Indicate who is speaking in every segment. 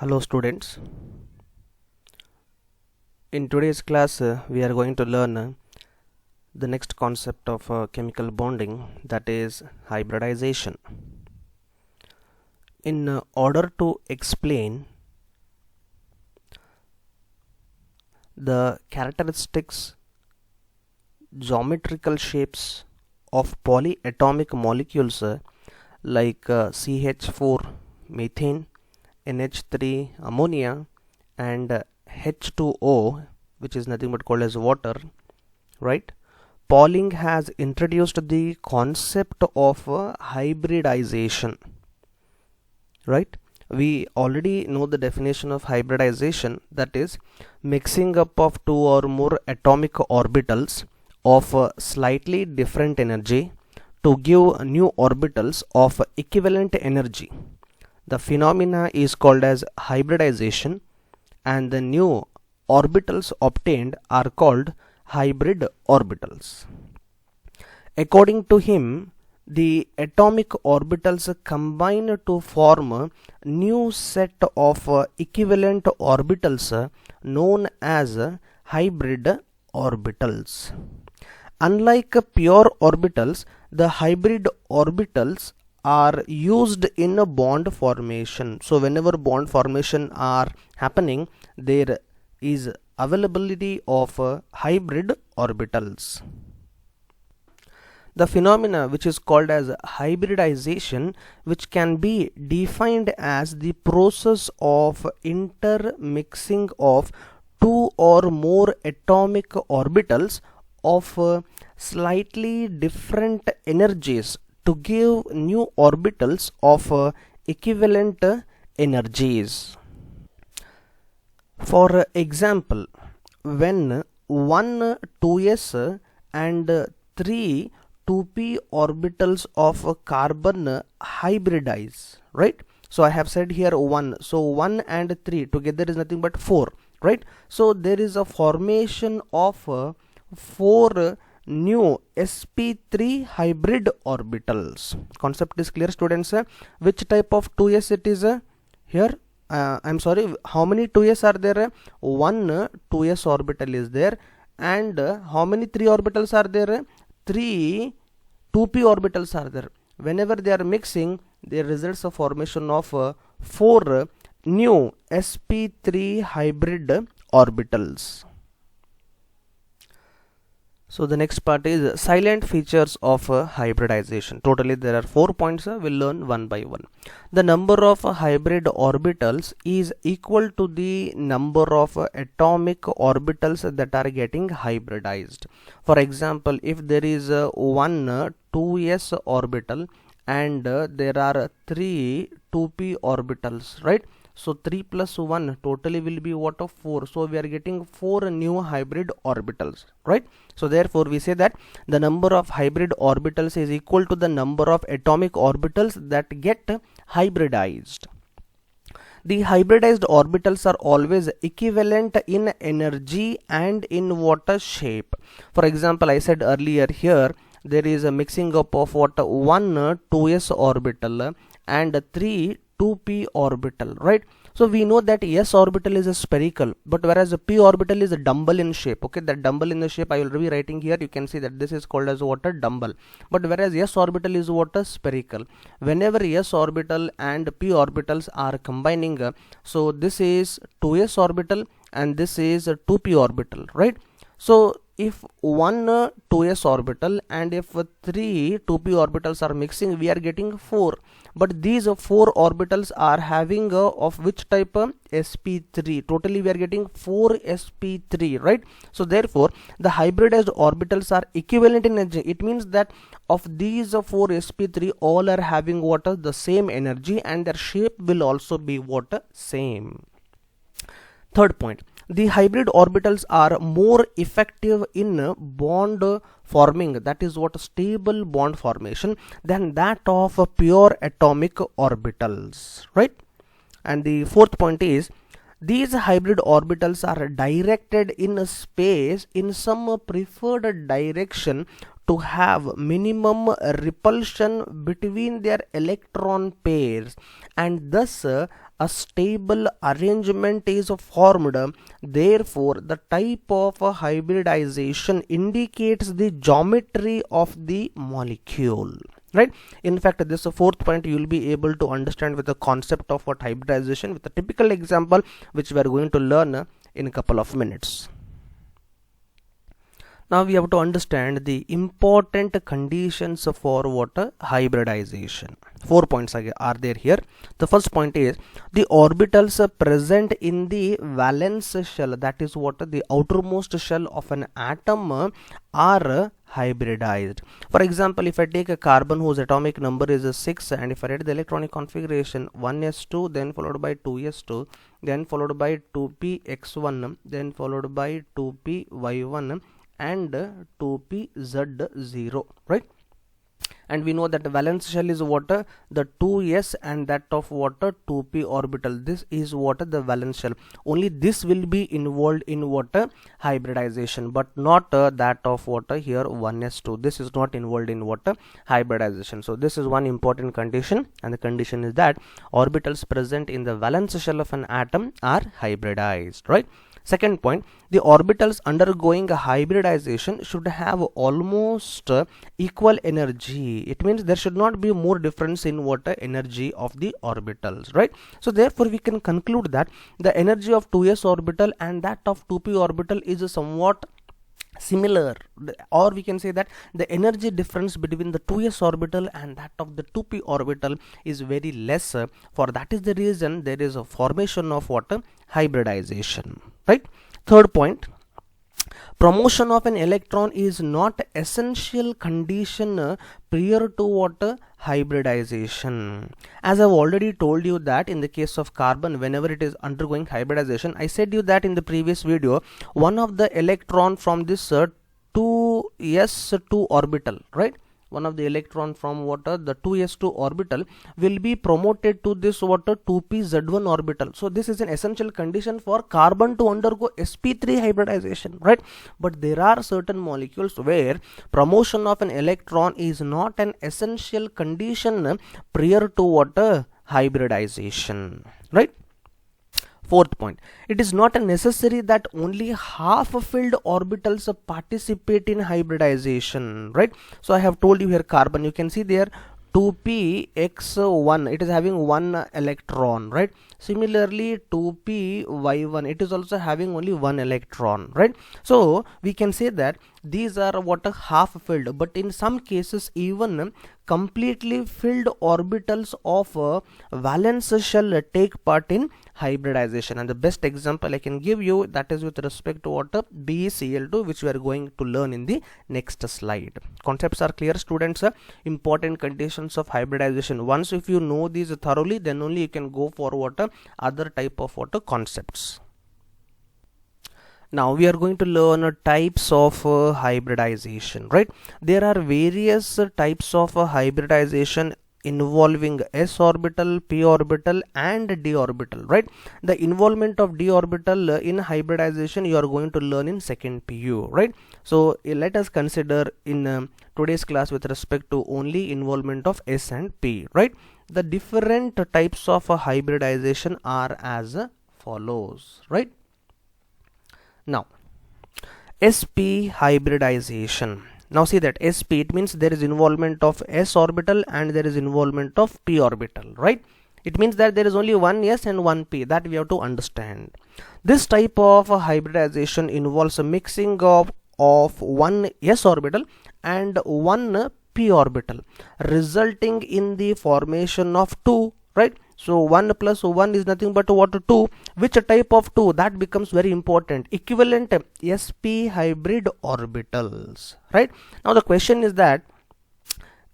Speaker 1: Hello students, in today's class we are going to learn the next concept of chemical bonding, that is hybridization. In order to explain the characteristics, geometrical shapes of polyatomic molecules like CH4 methane, NH3 ammonia and H2O, which is nothing but called as water, right? Pauling has introduced the concept of hybridization, right? We already know the definition of hybridization, that is mixing up of two or more atomic orbitals of slightly different energy to give new orbitals of equivalent energy. The phenomena is called as hybridization, and the new orbitals obtained are called hybrid orbitals. According to him, the atomic orbitals combine to form a new set of equivalent orbitals known as hybrid orbitals. Unlike pure orbitals, the hybrid orbitals are used in a bond formation. So whenever bond formation are happening, there is availability of hybrid orbitals. The phenomena which is called as hybridization, which can be defined as the process of intermixing of two or more atomic orbitals of slightly different energies to give new orbitals of equivalent energies. For example, when one 2s and three 2p orbitals of carbon hybridize, right? So I have said here 1, so 1 and 3 together is nothing but 4, right? So there is a formation of 4 new sp3 hybrid orbitals. Concept is clear, students? Which type of 2s it is here? I'm sorry, how many 2s are there? One 2s orbital is there, and how many 3 orbitals are there? 3 2p orbitals are there. Whenever they are mixing, there results a formation of 4 new sp3 hybrid orbitals. So the next part is silent features of hybridization. Totally there are 4 points. We'll learn one by one. The number of hybrid orbitals is equal to the number of atomic orbitals that are getting hybridized. For example, if there is one 2s orbital and there are 3 2p orbitals, right? So 3 plus 1 totally will be what of 4. So we are getting 4 new hybrid orbitals, right? So therefore we say that the number of hybrid orbitals is equal to the number of atomic orbitals that get hybridized. The hybridized orbitals are always equivalent in energy and in water shape. For example, I said earlier here there is a mixing up of what, one 2s orbital and 3 2p orbital, right? So we know that s orbital is a spherical, but whereas a p orbital is a dumbbell in shape. Okay, that dumbbell in the shape I will be writing here. You can see that this is called as what, a dumbbell, but whereas s orbital is what, a spherical. Whenever s orbital and p orbitals are combining, so this is 2s orbital and this is a 2p orbital, right? So if one 2s orbital and if 3 2p orbitals are mixing, we are getting 4, but these 4 orbitals are having of which type? sp3. Totally we are getting 4 sp3, right? So therefore the hybridized orbitals are equivalent in energy. It means that of these 4 sp3, all are having what, the same energy, and their shape will also be what, same. Third point, the hybrid orbitals are more effective in bond forming, that is what, stable bond formation, than that of pure atomic orbitals, right? And the fourth point is these hybrid orbitals are directed in space in some preferred direction to have minimum repulsion between their electron pairs, and thus a stable arrangement is formed. Therefore, the type of hybridization indicates the geometry of the molecule. Right. In fact, this fourth point you will be able to understand with the concept of what hybridization with a typical example which we are going to learn in a couple of minutes. Now we have to understand the important conditions for water hybridization. 4 points are there here. The first point is the orbitals present in the valence shell, that is what the outermost shell of an atom, are hybridized. For example, if I take a carbon whose atomic number is 6 and if I write the electronic configuration 1s2 then followed by 2s2 then followed by 2px1 then followed by 2py1 and 2pz0, right? And we know that the valence shell is water, the 2s and that of water 2p orbital. This is water, the valence shell. Only this will be involved in water hybridization, but not that of water here 1s2. This is not involved in water hybridization. So this is one important condition, and the condition is that orbitals present in the valence shell of an atom are hybridized, right? Second point, the orbitals undergoing a hybridization should have almost equal energy. It means there should not be more difference in water energy of the orbitals, right? So therefore we can conclude that the energy of 2s orbital and that of 2p orbital is somewhat similar, or we can say that the energy difference between the 2s orbital and that of the 2p orbital is very less. For that is the reason there is a formation of water hybridization, right? Third point, promotion of an electron is not essential condition prior to water hybridization. As I've already told you that in the case of carbon, whenever it is undergoing hybridization, I said you that in the previous video, one of the electron from this 2s2 orbital, right? One of the electron from water, the 2s2 orbital, will be promoted to this water 2pz1 orbital. So this is an essential condition for carbon to undergo sp3 hybridization, right? But there are certain molecules where promotion of an electron is not an essential condition prior to water hybridization, right? Fourth point, it is not necessary that only half filled orbitals participate in hybridization, right? So I have told you here carbon, you can see there 2px1, it is having one electron, right? Similarly 2py1, it is also having only one electron, right? So we can say that these are what a half filled, but in some cases even completely filled orbitals of valence shell take part in hybridization. And the best example I can give you, that is with respect to water BeCl2, which we are going to learn in the next slide. Concepts are clear, students. Important conditions of hybridization, once if you know these thoroughly, then only you can go for water other type of water concepts. Now we are going to learn types of hybridization, right? There are various types of hybridization involving s orbital, p orbital and d orbital, right? The involvement of d orbital in hybridization you are going to learn in second PU, right? So let us consider in today's class with respect to only involvement of s and p, right? The different types of hybridization are as follows, right? Now sp hybridization. Now see that sp, it means there is involvement of s orbital and there is involvement of p orbital, right? It means that there is only one s and one p, that we have to understand. This type of hybridization involves a mixing of one s orbital and one p orbital, resulting in the formation of two, right? So 1 plus 1 is nothing but what, 2. Which type of 2? That becomes very important. Equivalent sp hybrid orbitals, right? Now the question is that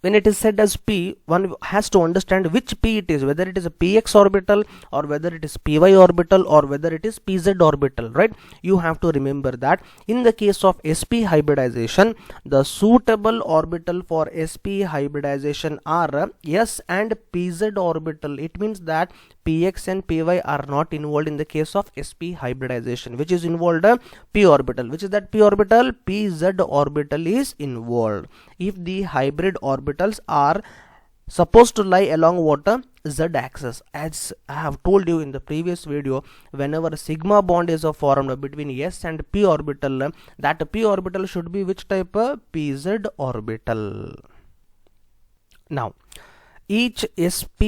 Speaker 1: when it is said as p, one has to understand which p it is, whether it is a px orbital or whether it is py orbital or whether it is pz orbital, right? You have to remember that in the case of sp hybridization, the suitable orbital for sp hybridization are s and pz orbital. It means that px and py are not involved in the case of sp hybridization. Which is involved? P orbital. Which is that p orbital? Pz orbital is involved. If the hybrid orbitals are supposed to lie along what z axis. As I have told you in the previous video, whenever a sigma bond is formed between s and p orbital, that p orbital should be which type? Pz orbital. Now each sp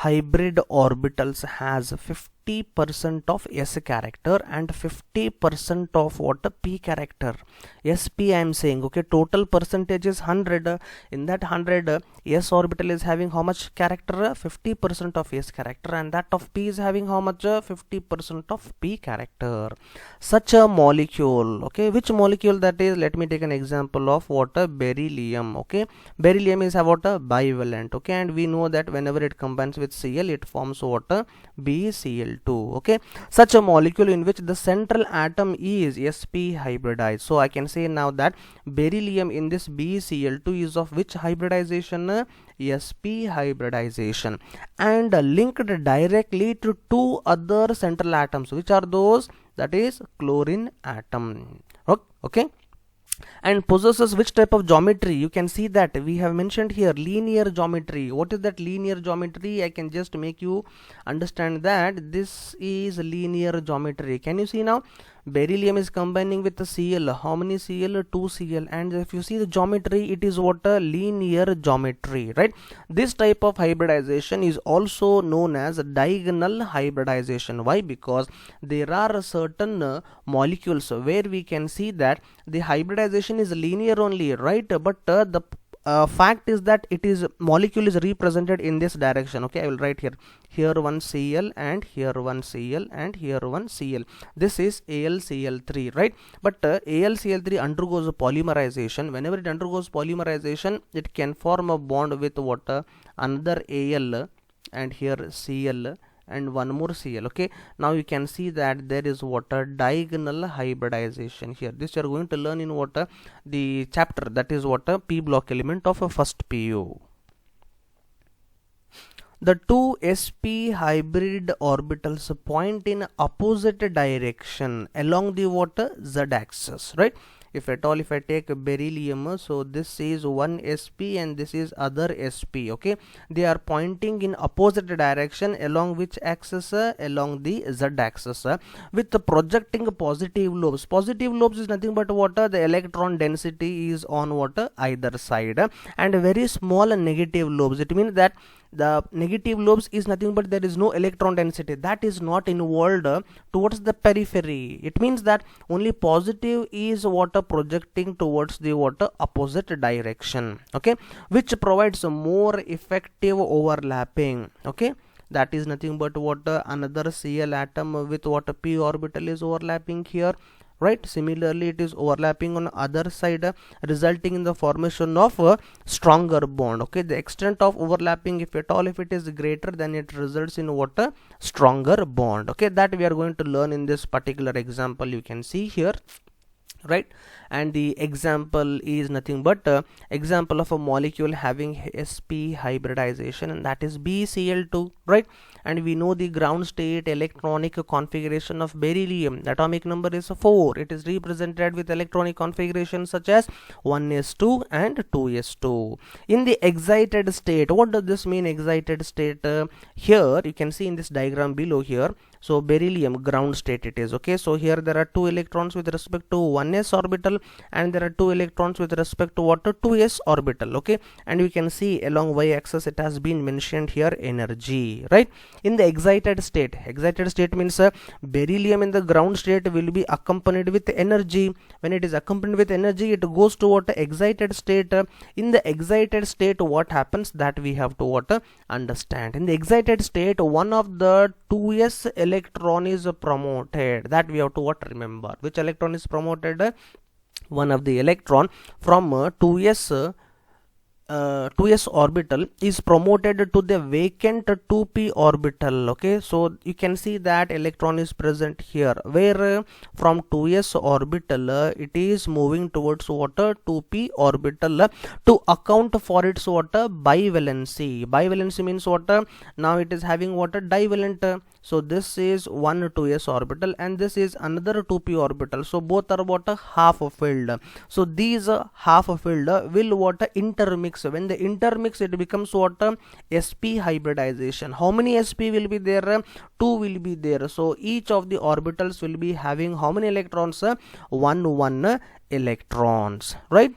Speaker 1: hybrid orbitals has 50% of s character and 50% of what? P character. sp I am saying, okay, total percentage is 100. In that 100, s orbital is having how much character? 50% of s character, and that of p is having how much? 50% of p character. Such a molecule, okay, which molecule that is? Let me take an example of what? Beryllium. Okay, beryllium is what? Bivalent. Okay, and we know that whenever it combines with Cl, it forms what? BCl2. okay, such a molecule in which the central atom is sp hybridized. So I can say now that beryllium in this BCl2 is of which hybridization? sp hybridization, and linked directly to two other central atoms. Which are those? That is chlorine atom. Okay, and possesses which type of geometry? You can see that we have mentioned here linear geometry. What is that linear geometry? I can just make you understand that this is linear geometry. Can you see now? Beryllium is combining with the Cl. How many Cl? 2 Cl. And if you see the geometry, it is what? A linear geometry, right? This type of hybridization is also known as diagonal hybridization. Why? Because there are certain molecules where we can see that the hybridization is linear only, right? But the fact is that it is molecule is represented in this direction. Okay, I will write here one Cl, and here one Cl, and here one Cl. This is AlCl3, right? But AlCl3 undergoes polymerization. Whenever it undergoes polymerization, it can form a bond with what? Another Al, and here Cl, and one more Cl. Okay, now you can see that there is what? Diagonal hybridization here. This you are going to learn in what? The chapter, that is what? P block element of a first PU. The two sp hybrid orbitals point in opposite direction along the what? Z axis, right? If at all, if I take beryllium, so this is one sp and this is other sp. Okay, they are pointing in opposite direction along which axis? Along the z axis, with the projecting positive lobes. Positive lobes is nothing but what? The electron density is on what? Either side, and very small negative lobes. It means that the negative lobes is nothing but there is no electron density, that is not involved towards the periphery. It means that only positive is what? Projecting towards the what? Opposite direction. Okay, which provides a more effective overlapping. Okay, that is nothing but what? Another Cl atom with what? P orbital is overlapping here, right? Similarly, it is overlapping on other side, resulting in the formation of a stronger bond. Okay, the extent of overlapping, if at all, if it is greater, then it results in what? A stronger bond. Okay, that we are going to learn in this particular example. You can see here, right? And the example is nothing but example of a molecule having sp hybridization, and that is BCl2, right? And we know the ground state electronic configuration of beryllium. The atomic number is 4. It is represented with electronic configuration such as 1s2 and 2s2. In the excited state, what does this mean, excited state? Here you can see in this diagram below here. So beryllium ground state it is. Okay, so here there are 2 electrons with respect to 1s orbital, and there are 2 electrons with respect to what? 2s orbital. Okay, and you can see along y axis it has been mentioned here energy, right? In the excited state means beryllium in the ground state will be accompanied with energy. When it is accompanied with energy, it goes to what? Excited state. In the excited state, what happens, that we have to what? Understand. In the excited state, one of the 2s electron is promoted. That we have to what? Remember. Which electron is promoted? One of the electron from 2s 2s orbital is promoted to the vacant 2p orbital. Okay, so you can see that electron is present here, where from 2s orbital it is moving towards what? 2p orbital, to account for its what? Bivalency. Bivalency means what? Now it is having what? Divalent. So this is one 2s orbital and this is another 2p orbital. So both are what? Half filled. So these half filled will what? Intermix intermix. When they intermix, it becomes what? sp hybridization. How many sp will be there? 2 will be there. So each of the orbitals will be having how many electrons? 1 electrons, right?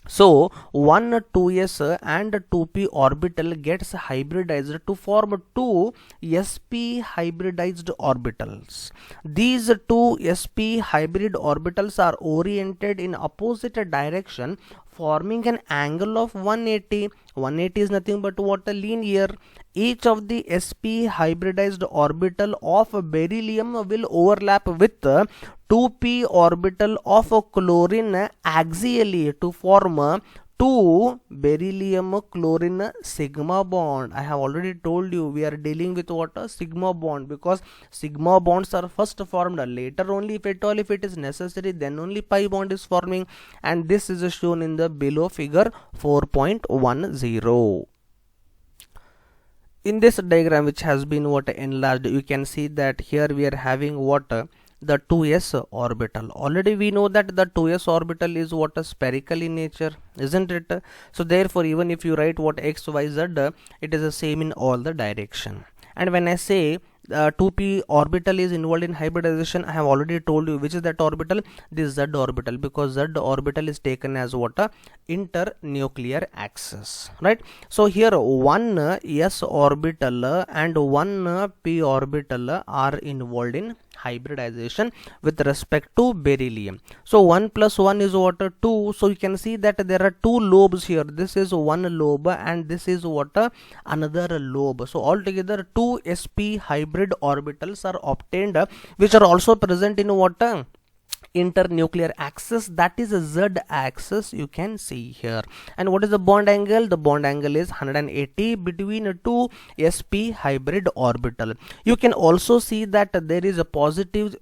Speaker 1: So 1 2s and 2p orbital gets hybridized to form 2 sp hybridized orbitals. These 2 sp hybrid orbitals are oriented in opposite direction, forming an angle of 180. 180 is nothing but what? A linear. Each of the sp hybridized orbital of beryllium will overlap with 2p orbital of chlorine axially to form 2 beryllium chlorine sigma bond. I have already told you we are dealing with what? A sigma bond, because sigma bonds are first formed, later only if at all if it is necessary then only pi bond is forming, and this is shown in the below figure 4.10. In this diagram, which has been what enlarged, you can see that here we are having what? The 2s orbital. Already we know that the 2s orbital is what? A spherical in nature, isn't it? So therefore even if you write what x, y, z, it is the same in all the direction. And when I say 2p orbital is involved in hybridization, I have already told you which is that orbital. This z orbital, because z orbital is taken as what? A internuclear axis, right? So here one s orbital and one p orbital are involved in hybridization with respect to beryllium. So 1 plus 1 is what? 2. So you can see that there are 2 lobes here. This is one lobe and this is what? Another lobe. So altogether 2 sp hybrid orbitals are obtained, which are also present in what? Internuclear axis, that is a z axis, you can see here. And what is the bond angle? The bond angle is 180 between 2 sp hybrid orbital. You can also see that there is a positive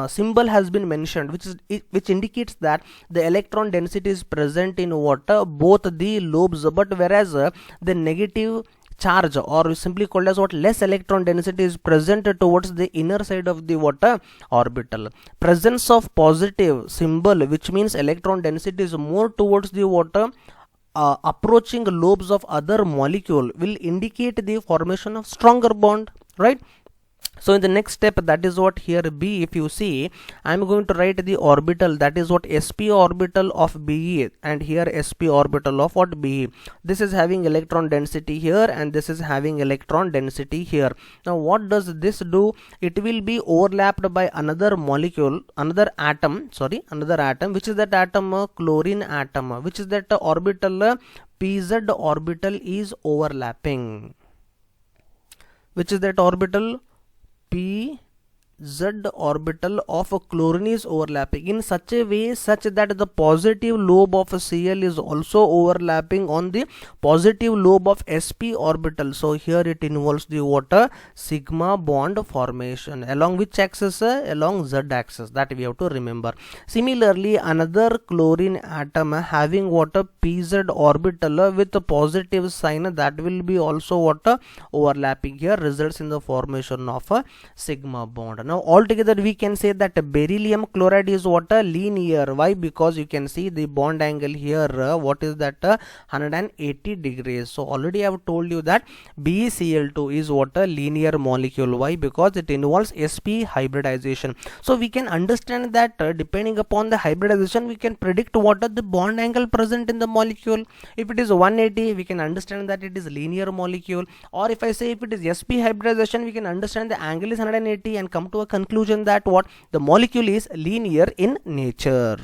Speaker 1: symbol has been mentioned, which indicates that the electron density is present in what? Both the lobes, but whereas the negative charge, or simply called as what? Less electron density is present towards the inner side of the water orbital. Presence of positive symbol, which means electron density is more towards the water approaching lobes of other molecule, will indicate the formation of stronger bond, right? So in the next step, that is what here B, if you see, I am going to write the orbital, that is what? sp orbital of Be, and here sp orbital of what? Be. This is having electron density here and this is having electron density here. Now what does this do? It will be overlapped by another molecule, another atom, which is that atom? Chlorine atom, which is that orbital? Pz orbital is overlapping. Which is that orbital? Pz orbital of chlorine is overlapping in such a way such that the positive lobe of Cl is also overlapping on the positive lobe of sp orbital. So here it involves the water sigma bond formation along which axis? Along z axis, that we have to remember. Similarly, another chlorine atom having water pz orbital with a positive sign, that will be also water overlapping here, results in the formation of a sigma bond. Now altogether we can say that beryllium chloride is what? Linear. Why? Because you can see the bond angle here, what is that? 180 degrees. So already I have told you that BeCl2 is what? A linear molecule. Why? Because it involves sp hybridization. So we can understand that depending upon the hybridization, we can predict what are the bond angle present in the molecule. If it is 180, we can understand that it is linear molecule. Or if I say if it is sp hybridization, we can understand the angle is 180 and come to a conclusion that what? The molecule is linear in nature.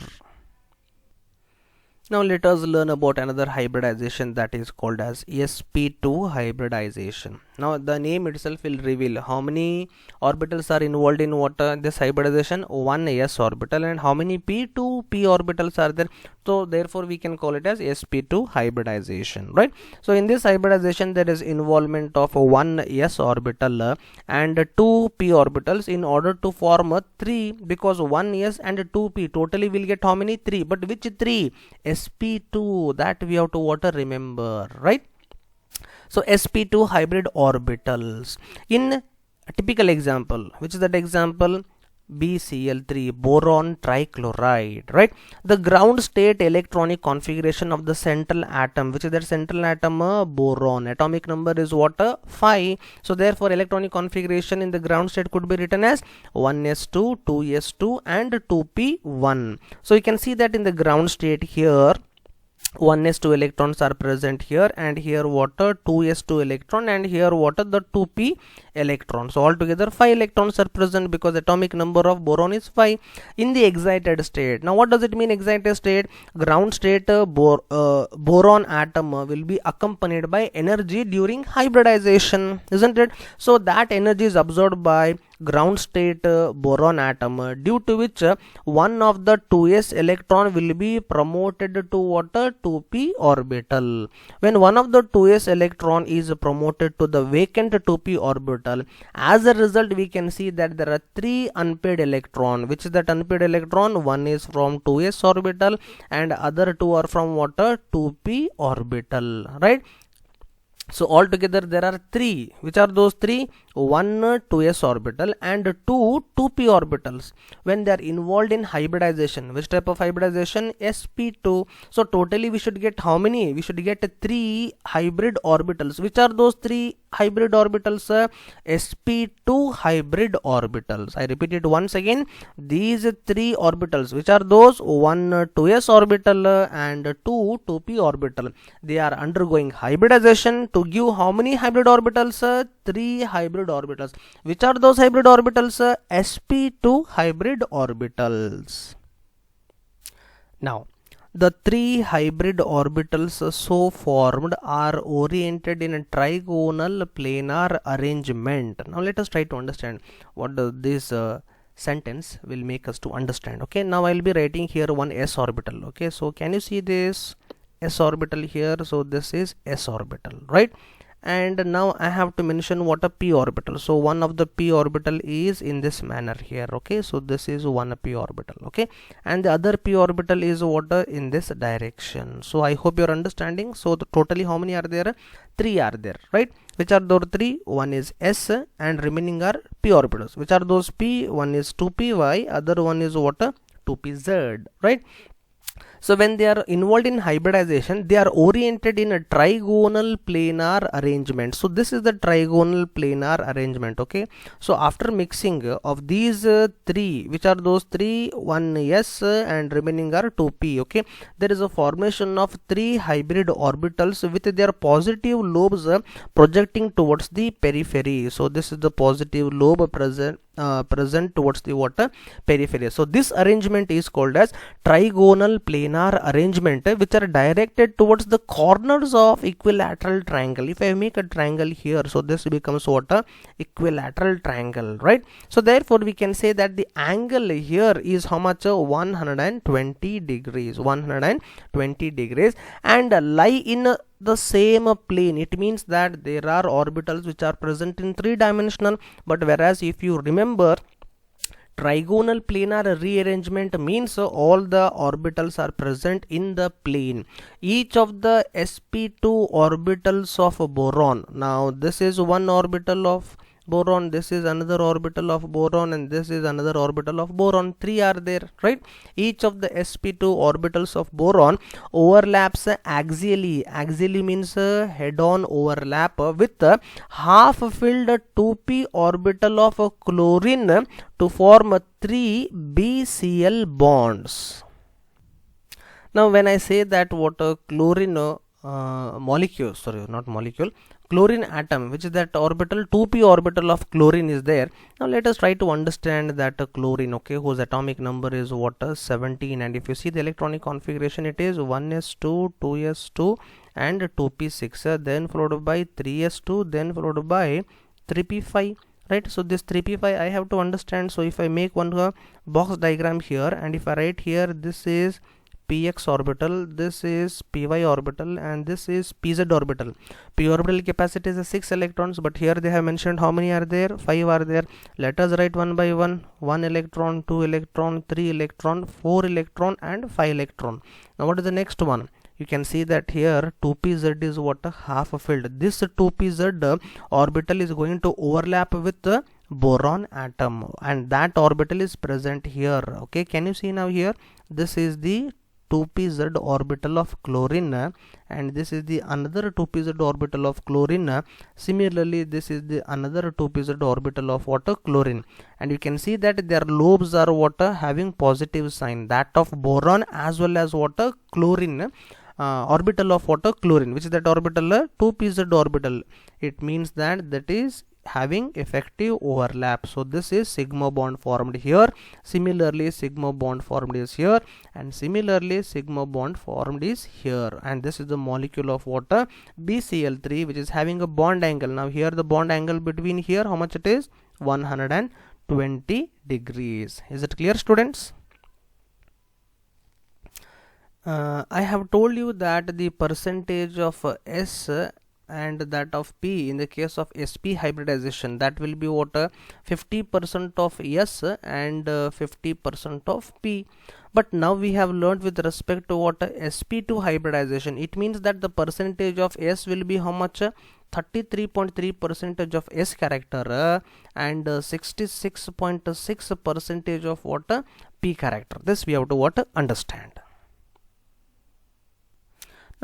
Speaker 1: Now let us learn about another hybridization, that is called as sp2 hybridization. Now the name itself will reveal how many orbitals are involved in what? This hybridization? One s orbital. And how many p2 p orbitals are there? So therefore we can call it as sp2 hybridization, right? So in this hybridization there is involvement of one s orbital and two p orbitals in order to form a 3, because one s and 2 p totally will get how many? 3. But which 3? sp2, that we have to what? Remember, right? So sp2 hybrid orbitals. In a typical example, which is that example? BCl3, boron trichloride, right? The ground state electronic configuration of the central atom, which is that central atom, boron, atomic number is what, 5. So therefore electronic configuration in the ground state could be written as 1s2, 2s2 and 2p1. So you can see that in the ground state here 1s2 electrons are present here, and here water 2s2 electron, and here water the 2p electron. So altogether 5 electrons are present because atomic number of boron is 5 in the excited state. Now what does it mean excited state? Ground state boron atom will be accompanied by energy during hybridization, isn't it? So that energy is absorbed by ground state boron atom, due to which one of the 2s electron will be promoted to what, 2p orbital. When one of the 2s electron is promoted to the vacant 2p orbital, as a result we can see that there are 3 unpaired electron. Which is that unpaired electron? One is from 2s orbital and other 2 are from what, 2p orbital, right? So altogether there are 3. Which are those 3? One 2s orbital and 2 2p orbitals. When they are involved in hybridization, which type of hybridization? sp2. So totally we should get how many? We should get 3 hybrid orbitals. Which are those 3 hybrid orbitals? sp2 hybrid orbitals. I repeat it once again. These 3 orbitals, which are those? One 2s orbital and 2 2p orbital. They are undergoing hybridization to give how many hybrid orbitals? 3 hybrid orbitals. Which are those hybrid orbitals? sp2 hybrid orbitals. Now the 3 hybrid orbitals so formed are oriented in a trigonal planar arrangement. Now let us try to understand what this sentence will make us to understand. Okay, now I will be writing here one s orbital. Okay, so can you see this s orbital here? So this is s orbital, right? And now I have to mention what a p orbital. So one of the p orbital is in this manner here. Okay, so this is one p orbital. Okay, and the other p orbital is what, in this direction. So I hope you're understanding. So totally how many are there? 3 are there, right? Which are those 3? One is s and remaining are p orbitals. Which are those p? One is 2py, other one is what, 2pz, right? So when they are involved in hybridization, they are oriented in a trigonal planar arrangement. So this is the trigonal planar arrangement. Okay, so after mixing of these 3, which are those 3? One s and remaining are 2p. Okay, there is a formation of 3 hybrid orbitals with their positive lobes projecting towards the periphery. So this is the positive lobe present towards the water periphery. So this arrangement is called as trigonal planar arrangement, which are directed towards the corners of equilateral triangle. If I make a triangle here, so this becomes what, a equilateral triangle, right? So therefore we can say that the angle here is how much? 120 degrees, 120 degrees, and lie in the same plane. It means that there are orbitals which are present in 3-dimensional, but whereas if you remember, trigonal planar rearrangement means all the orbitals are present in the plane. Each of the sp2 orbitals of boron, now this is one orbital of boron, this is another orbital of boron, and this is another orbital of boron. 3 are there, right? Each of the sp2 orbitals of boron overlaps axially. Axially means head-on overlap with half filled 2p orbital of chlorine to form 3 BCl bonds. Now when I say that what chlorine molecule, sorry, not molecule, chlorine atom, which is that orbital 2p orbital of chlorine is there. Now let us try to understand that chlorine, okay, whose atomic number is what, 17, and if you see the electronic configuration, it is 1s2, 2s2 and 2p6, then followed by 3s2, then followed by 3p5, right? So this 3p5 I have to understand. So if I make one box diagram here, and if I write here, this is px orbital, this is py orbital, and this is pz orbital. P orbital capacity is 6 electrons, but here they have mentioned how many are there? 5 are there. Let us write one by one. 1 electron, 2 electron, 3 electron, 4 electron and 5 electron. Now what is the next one? You can see that here 2pz is what, half filled. This 2pz orbital is going to overlap with boron atom, and that orbital is present here. Okay, can you see now here? This is the 2pz orbital of chlorine, and this is the another 2pz orbital of chlorine. Similarly, this is the another 2pz orbital of water chlorine, and you can see that their lobes are water having positive sign, that of boron as well as water chlorine. Orbital of water chlorine, which is that orbital 2pz orbital. It means that is having effective overlap. So this is sigma bond formed here. Similarly, sigma bond formed is here, and similarly sigma bond formed is here. And this is the molecule of water BCl3, which is having a bond angle. Now here the bond angle between here, how much it is? 120 degrees. Is it clear, students? I have told you that the percentage of S and that of P in the case of sp hybridization, that will be what, 50% of S and 50% of P. But now we have learned with respect to what, sp2 hybridization. It means that the percentage of S will be how much? 33.3% of S character and 66.6% of what, P character. This we have to what, understand.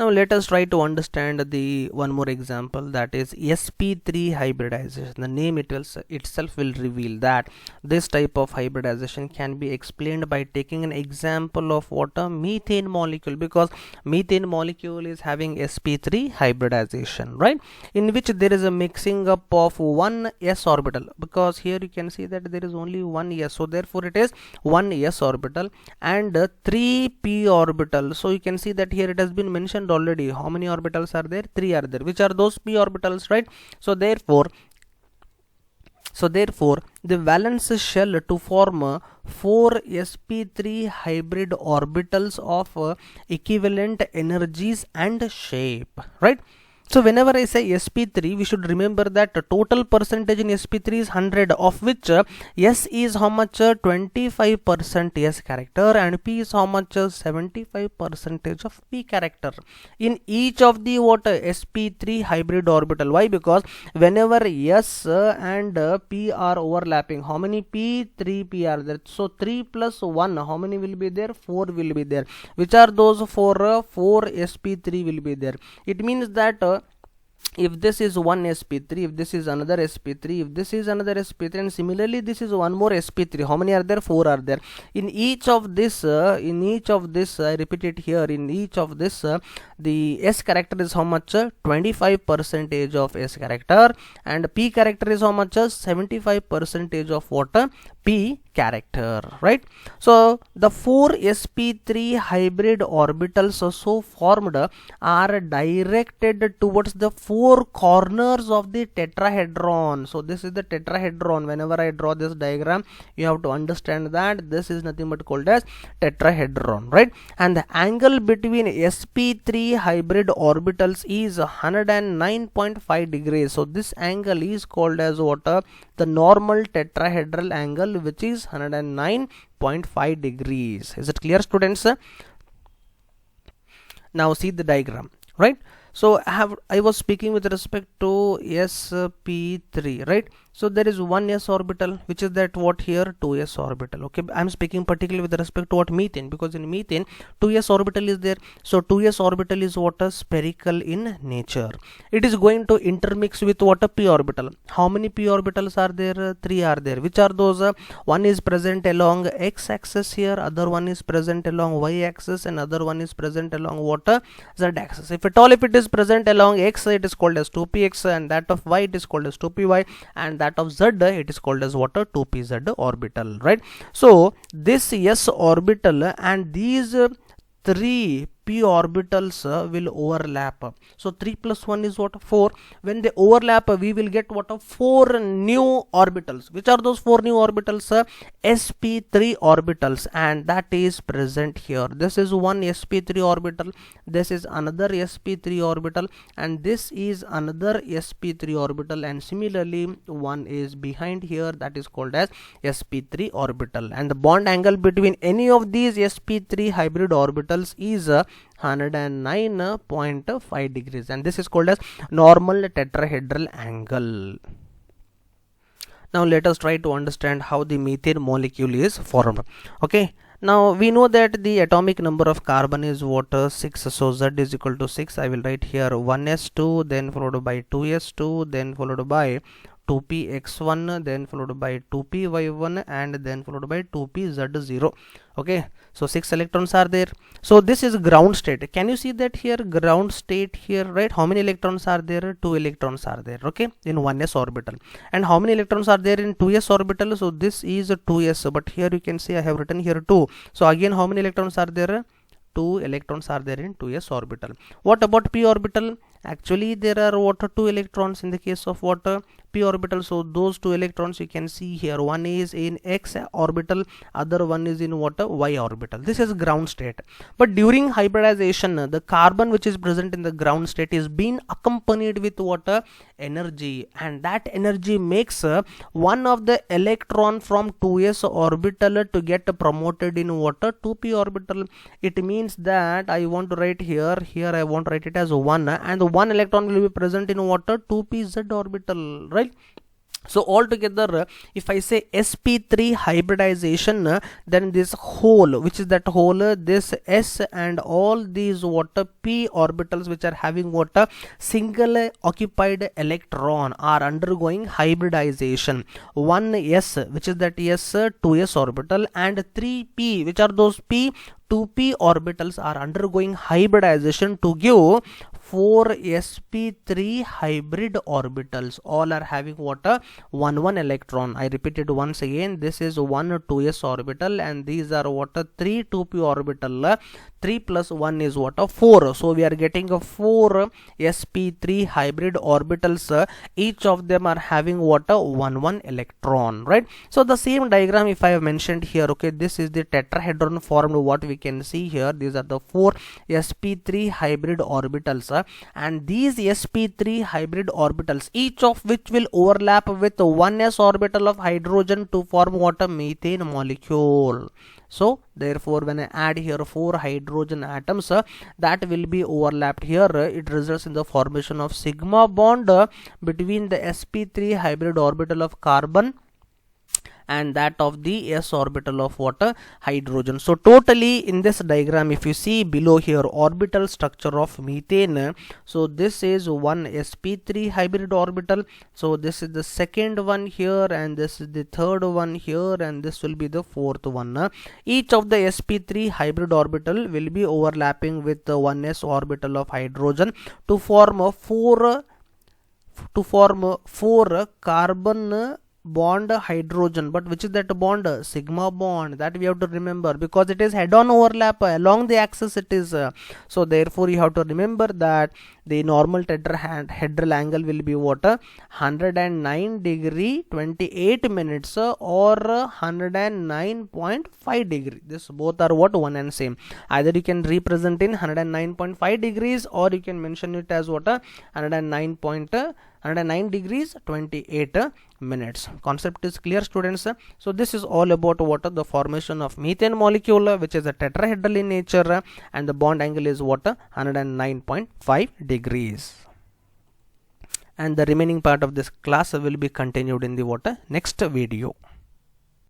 Speaker 1: Now let us try to understand the one more example, that is sp3 hybridization. The name itself will reveal that this type of hybridization can be explained by taking an example of what, a methane molecule, because methane molecule is having sp3 hybridization, right, in which there is a mixing up of one s orbital, because here you can see that there is only one s, so therefore it is one s orbital and 3 p orbital. So you can see that here it has been mentioned already. How many orbitals are there? 3 are there. Which are those p orbitals, right? So therefore the valence shell to form 4 sp3 hybrid orbitals of equivalent energies and shape, right? So whenever I say sp3, we should remember that total percentage in sp3 is 100, of which s is how much? 25% s character, and p is how much? 75% of p character in each of the what, sp3 hybrid orbital. Why? Because whenever s and p are overlapping, how many p? 3 p are there. So 3 plus 1, how many will be there? 4 will be there. Which are those 4? 4 sp3 will be there. It means that if this is one sp3, if this is another sp3, if this is another sp3, and similarly this is one more sp3, how many are there? 4 are there. In each of this I repeat it here, in each of this the s character is how much? 25% of s character, and p character is how much? 75% of what? P character, right? So the 4 sp3 hybrid orbitals so formed are directed towards the 4 corners of the tetrahedron. So this is the tetrahedron. Whenever I draw this diagram, you have to understand that this is nothing but called as tetrahedron, right? And the angle between sp3 hybrid orbitals is 109.5 degrees. So this angle is called as what? The normal tetrahedral angle, which is 109.5 degrees. Is it clear, students? Now see the diagram, right? So I was speaking with respect to sp3, right? So there is one s orbital, which is that what here? 2s orbital. Okay, I'm speaking particularly with respect to what? Methane, because in methane 2s orbital is there. So 2s orbital is what? A spherical in nature. It is going to intermix with what? A p orbital. How many p orbitals are there? 3 are there. Which are those? One is present along x axis here, other one is present along y axis, and other one is present along what? Z axis. If it is present along x, it is called as 2px, and that of y it is called as 2py, and that of z it is called as what? 2pz orbital, right? So this s orbital and these 3 p orbitals will overlap. So 3 plus 1 is what? 4. When they overlap, we will get what? 4 new orbitals. Which are those 4 new orbitals? sp3 orbitals, and that is present here. This is one sp3 orbital, this is another sp3 orbital, and this is another sp3 orbital, and similarly one is behind here, that is called as sp3 orbital, and the bond angle between any of these sp3 hybrid orbitals is 109.5 degrees, and this is called as normal tetrahedral angle. Now let us try to understand how the methane molecule is formed. Okay, now we know that the atomic number of carbon is what, 6. So Z is equal to 6. I will write here 1s2, then followed by 2s2, then followed by 2px1, then followed by 2py1, and then followed by 2pz0. Okay, so 6 electrons are there. So this is ground state. Can you see that here, ground state here, right? How many electrons are there? 2 electrons are there, okay, in 1s orbital. And how many electrons are there in 2s orbital? So this is 2s, but here you can see I have written here 2. So again, how many electrons are there? 2 electrons are there in 2s orbital. What about p orbital? Actually there are what, 2 electrons in the case of what, p orbital. So those 2 electrons you can see here, one is in x orbital, other one is in what, y orbital. This is ground state. But during hybridization, the carbon which is present in the ground state is being accompanied with what, energy, and that energy makes one of the electron from 2s orbital to get promoted in what, 2p orbital. It means that I want to write here I want to write it as 1, and 1 electron will be present in what, 2pz orbital, right? So altogether, if I say sp3 hybridization, then this whole, which is that whole, this s and all these what, p orbitals which are having what, single occupied electron are undergoing hybridization. 1s, which is that s 2s orbital, and 3p, which are those p 2p orbitals, are undergoing hybridization to give 4 sp3 hybrid orbitals. All are having what, 1 electron. I repeat it once again, this is 1 2s orbital, and these are what, 3 2p orbital. 3 plus 1 is what, 4. So we are getting a 4 sp3 hybrid orbitals. Each of them are having what, 1 electron, right? So the same diagram if I have mentioned here, okay, this is the tetrahedron formed. What we can see here, these are the 4 sp3 hybrid orbitals, and these sp3 hybrid orbitals, each of which will overlap with 1s orbital of hydrogen to form what, a methane molecule. So therefore when I add here 4 hydrogen atoms, that will be overlapped here, it results in the formation of sigma bond between the sp3 hybrid orbital of carbon and that of the s orbital of what, hydrogen. So totally in this diagram, if you see below here, orbital structure of methane, so this is one sp3 hybrid orbital, so this is the second one here, and this is the third one here, and this will be the fourth one. Each of the sp3 hybrid orbital will be overlapping with the 1s orbital of hydrogen to form a 4 carbon bond hydrogen. But which is that bond? Sigma bond. That we have to remember, because it is head-on overlap along the axis it is. So therefore you have to remember that the normal tetrahedral angle will be what, 109 degree 28 minutes or 109.5 degree. This both are what, one and same. Either you can represent in 109.5 degrees, or you can mention it as what, 109 degrees 28 minutes. Concept is clear, students? So this is all about what, the formation of methane molecule, which is a tetrahedral in nature, and the bond angle is what, 109.5 degrees. And the remaining part of this class will be continued in the what, next video.